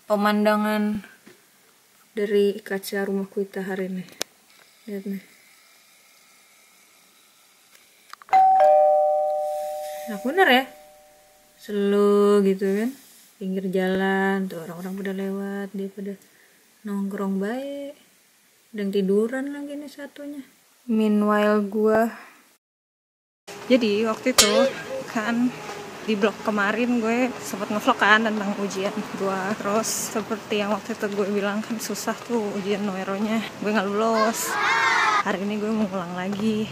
pemandangan dari kaca rumah kita hari ini. Lihat nih. Nah bener ya, slow gitu kan, pinggir jalan tuh orang-orang pada lewat, dia pada nongkrong baik, dan tiduran lagi nih satunya. Meanwhile gua, jadi waktu itu kan di vlog kemarin gue sempat ngevlog kan tentang ujian gue, terus seperti yang waktu itu gue bilang kan susah tuh ujian numeronya, gue nggak lulus. Hari ini gue mau ulang lagi,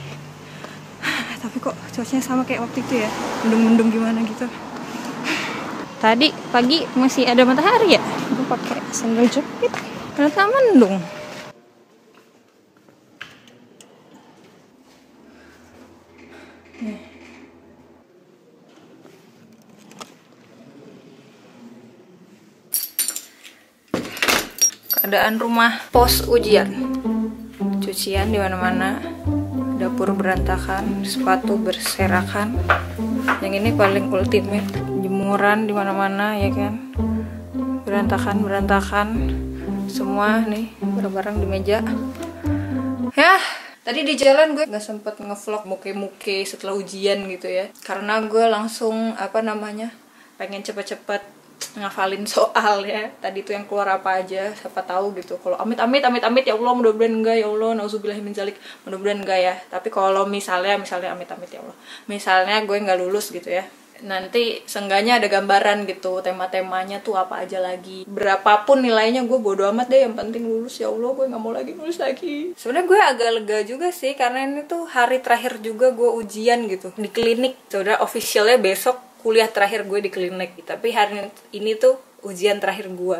tapi kok cuacanya sama kayak waktu itu ya, mendung-mendung gimana gitu. Tadi pagi masih ada matahari ya, gue pakai sandal jepit, ternyata mendung. Keadaan rumah pos ujian, cucian di mana-mana, dapur berantakan, sepatu berserakan. Yang ini paling ultimate, jemuran di mana-mana ya kan, berantakan semua nih barang-barang di meja. Ya, tadi di jalan gue nggak sempet ngevlog muke-muke setelah ujian gitu ya, karena gue langsung pengen cepet-cepet ngafalin soal ya. Tadi tuh yang keluar apa aja, siapa tahu gitu. Kalau amit ya Allah, mudah-mudahan enggak ya Allah, nauzubillah min dzalik, mudah-mudahan enggak ya. Tapi kalau misalnya amit ya Allah, misalnya gue nggak lulus gitu ya, nanti seenggaknya ada gambaran gitu, tema-temanya tuh apa aja lagi. Berapapun nilainya gue bodo amat deh, yang penting lulus ya Allah, gue nggak mau lagi lulus lagi. Sebenarnya gue agak lega juga sih, karena ini tuh hari terakhir juga gue ujian gitu di klinik. Sudah officialnya besok kuliah terakhir gue di klinik, tapi hari ini tuh ujian terakhir gue.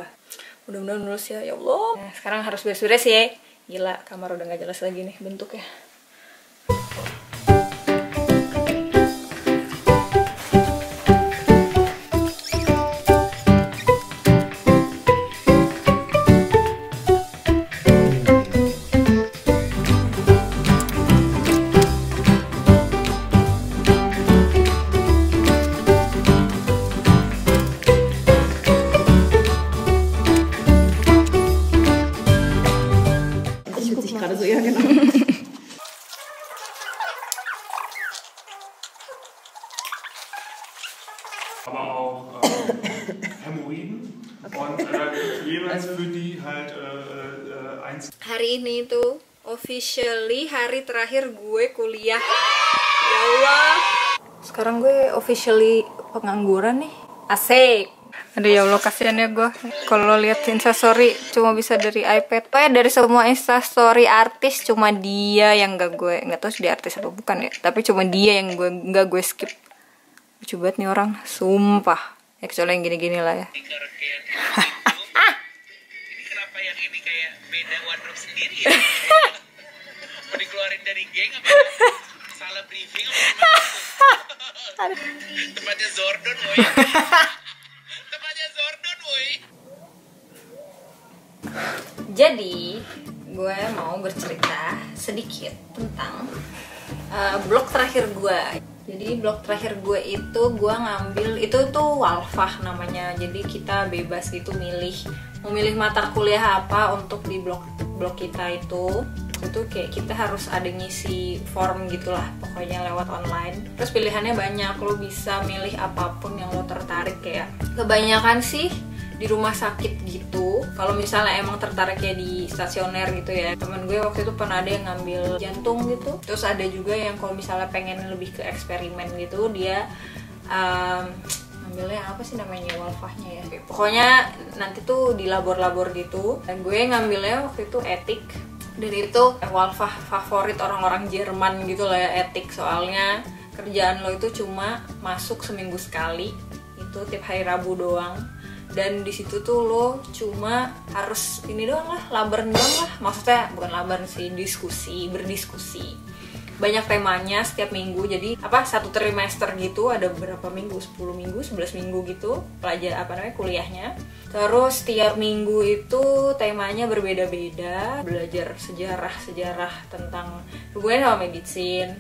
Mudah-mudahan lulus ya Allah. Nah, sekarang harus beres-beres ya. Gila, kamar udah nggak jelas lagi nih bentuknya. Aber auch Hämorrhoiden und jeweils für die halt eins. Hari ini tuh officially hari terakhir gue kuliah. Ya Allah. Sekarang gue officially pengangguran nih. Asik. Aduh ya Allah, kasihan ya gue kalau lihat instastory cuma bisa dari iPad. Dari semua instastory artis cuma dia yang nggak tahu dia artis apa bukan ya, tapi cuma dia yang nggak gue skip. Lucu banget nih orang, sumpah. Ya kecuali yang gini-gini lah ya. Ini kenapa yang ini kayak beda wardrobe sendiri ya? Mau dikeluarin dari geng apa? Salah briefing apa? Tempatnya Zordon woy. Tempatnya Zordon woy. Jadi gue mau bercerita sedikit tentang blog terakhir gue. Jadi blog terakhir gue itu gue ngambil, itu tuh Walfah namanya. Jadi kita bebas gitu mau milih mata kuliah apa untuk di blog kita itu kayak kita harus ada ngisi form gitulah pokoknya lewat online. Terus pilihannya banyak, lo bisa milih apapun yang lo tertarik, kayak kebanyakan sih di rumah sakit gitu. Kalau misalnya emang tertarik ya di stasioner gitu ya. Temen gue waktu itu pernah ada yang ngambil jantung gitu. Terus ada juga yang kalau misalnya pengen lebih ke eksperimen gitu, dia ngambilnya apa sih namanya, Walfahnya ya. Pokoknya nanti tuh di labor-labor gitu. Dan gue ngambilnya waktu itu etik. Dan itu Walfah favorit orang-orang Jerman gitu lah ya, etik. Soalnya kerjaan lo itu cuma masuk seminggu sekali. Itu tiap hari Rabu doang. Dan di situ tuh lo cuma harus ini doang lah, labern doang lah. Maksudnya bukan labern sih, berdiskusi. Banyak temanya setiap minggu. Jadi satu trimester gitu, ada berapa minggu, 10 minggu, 11 minggu gitu kuliahnya. Terus tiap minggu itu temanya berbeda-beda. Belajar sejarah tentang hubungannya sama medicine.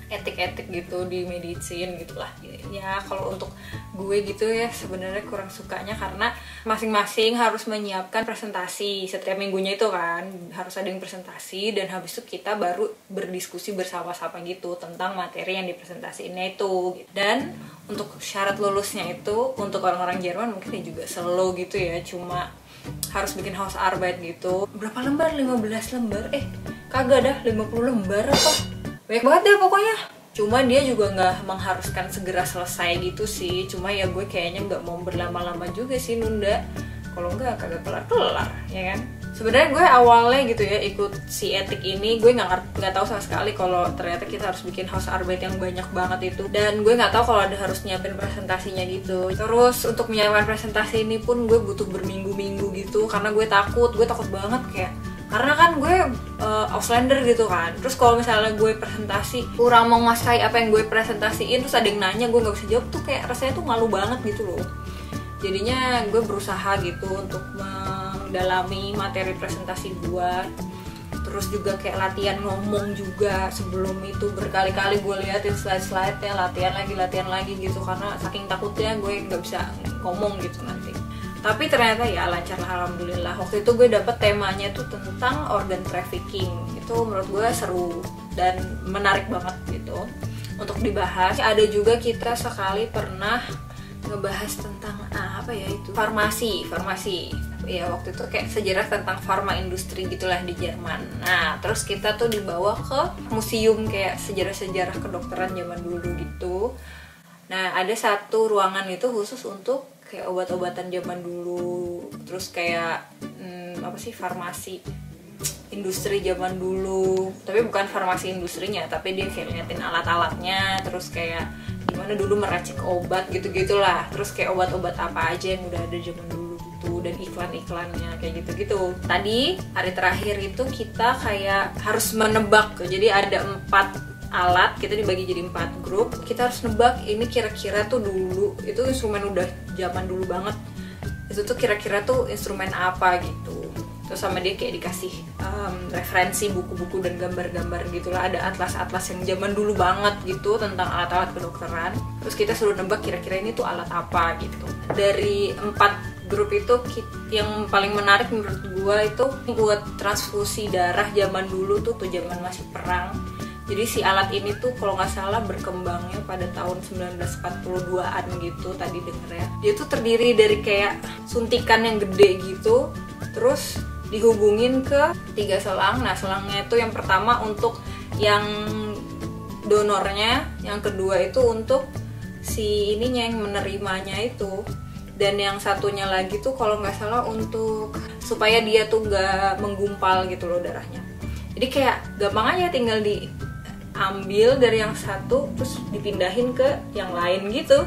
etik-etik gitu di medicine gitulah ya. Kalau untuk gue gitu ya sebenarnya kurang sukanya karena masing-masing harus menyiapkan presentasi setiap minggunya itu kan, harus ada yang presentasi dan habis itu kita baru berdiskusi bersama-sama gitu tentang materi yang dipresentasiinnya itu. Dan untuk syarat lulusnya itu untuk orang-orang Jerman mungkin ya juga slow gitu ya, cuma harus bikin Hausarbeit gitu. Berapa lembar? 15 lembar? Kagak dah, 50 lembar apa? Banyak banget deh pokoknya. Cuma dia juga nggak mengharuskan segera selesai gitu sih. Cuma ya gue kayaknya nggak mau berlama-lama juga sih nunda. Kalau nggak kagak kelar-kelar, ya kan? Sebenarnya gue awalnya gitu ya ikut si etik ini, gue nggak tahu sama sekali kalau ternyata kita harus bikin Hausarbeit yang banyak banget itu. Dan gue nggak tahu kalau ada harus nyiapin presentasinya gitu. Terus untuk menyiapkan presentasi ini pun gue butuh berminggu-minggu gitu karena gue takut banget kayak. Karena kan gue Auslander gitu kan. Terus kalau misalnya gue presentasi kurang menguasai apa yang gue presentasiin, terus ada yang nanya gue nggak bisa jawab tuh kayak rasanya tuh malu banget gitu loh. Jadinya gue berusaha gitu untuk mendalami materi presentasi gue. Terus juga kayak latihan ngomong juga sebelum itu, berkali-kali gue liatin slide-slide-nya, latihan lagi gitu karena saking takutnya gue nggak bisa ngomong gitu nanti. Tapi ternyata ya lancar lah, alhamdulillah. Waktu itu gue dapet temanya tuh tentang organ trafficking. Itu menurut gue seru dan menarik banget gitu untuk dibahas. Ada juga kita sekali pernah ngebahas tentang apa ya itu, farmasi. Ya waktu itu kayak sejarah tentang farma industri gitulah di Jerman. Nah terus kita tuh dibawa ke museum kayak sejarah-sejarah kedokteran zaman dulu gitu. Nah ada satu ruangan itu khusus untuk kayak obat-obatan zaman dulu, terus kayak farmasi industri zaman dulu, tapi bukan farmasi industrinya, tapi dia kayak liatin alat-alatnya, terus kayak gimana dulu meracik obat gitu-gitulah, terus kayak obat-obat apa aja yang udah ada zaman dulu gitu, dan iklan-iklannya kayak gitu-gitu. Tadi hari terakhir itu kita kayak harus menebak, jadi ada 4 alat, kita dibagi jadi 4 grup, kita harus nebak ini kira-kira tuh dulu itu instrumen udah zaman dulu banget, itu tuh kira-kira tuh instrumen apa gitu. Terus sama dia kayak dikasih referensi buku-buku dan gambar-gambar gitulah, ada atlas-atlas yang zaman dulu banget gitu tentang alat-alat kedokteran. Terus kita suruh nebak kira-kira ini tuh alat apa gitu. Dari 4 grup itu yang paling menarik menurut gua itu buat transfusi darah zaman dulu tuh zaman masih perang. Jadi si alat ini tuh kalau nggak salah berkembangnya pada tahun 1942-an gitu tadi denger ya. Dia tuh terdiri dari kayak suntikan yang gede gitu, terus dihubungin ke 3 selang. Nah selangnya itu yang pertama untuk yang donornya, yang kedua itu untuk si ininya yang menerimanya itu, dan yang satunya lagi tuh kalau nggak salah untuk supaya dia tuh nggak menggumpal gitu loh darahnya. Jadi kayak gampang aja tinggal diambil dari yang satu terus dipindahin ke yang lain gitu.